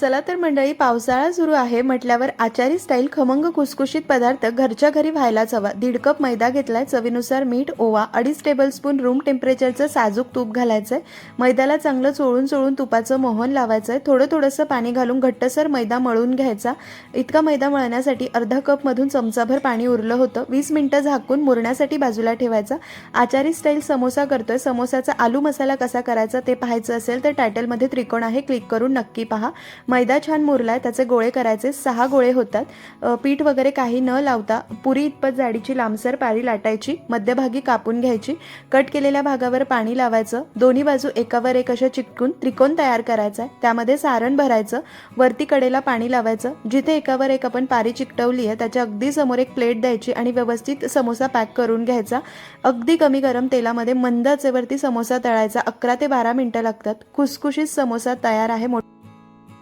चला तर मंडळी, पावसाळा सुरू आहे म्हटल्यावर आचारी स्टाईल खमंग खुसखुशीत पदार्थ घरच्या घरी व्हायलाच हवा। 1.5 कप मैदा घेतलाय, चवीनुसार मीठ, ओवा, 2.5 टेबलस्पून रूम टेम्परेचरचं साजूक तूप घालायचंय। मैद्याला चांगलं चोळून चोळून तुपाचं मोहन लावायचंय। थोडंसं पाणी घालून घट्टसर मैदा मळून घ्यायचा। इतका मैदा मळण्यासाठी अर्धा कप मधून चमचाभर पाणी उरलं होतं। 20 मिनिटं झाकून मुरण्यासाठी बाजूला ठेवायचा। आचारी स्टाईल समोसा करतोय। समोसाचा आलू मसाला कसा करायचा ते पाहायचं असेल तर टायटलमध्ये त्रिकोण आहे, क्लिक करून नक्की पहा। मैदा छान मुरलाय, त्याचे गोळे करायचे। 6 गोळे होतात। पीठ वगैरे काही न लावता पुरी इतपत जाडीची लांबसर पारी लाटायची, मध्यभागी कापून घ्यायची। कट केलेल्या भागावर पाणी लावायचं, दोन्ही बाजू एकावर एक अशा चिटकून त्रिकोण तयार करायचा आहे। त्यामध्ये सारण भरायचं, वरती कडेला पाणी लावायचं। जिथे एकावर एक आपण पारी चिकटवली आहे त्याच्या अगदी समोर एक प्लेट द्यायची आणि व्यवस्थित समोसा पॅक करून घ्यायचा। अगदी कमी गरम तेलामध्ये मंद आचेवरती समोसा तळायचा। 11 ते 12 मिनिटं लागतात। खुसखुशीत समोसा तयार आहे।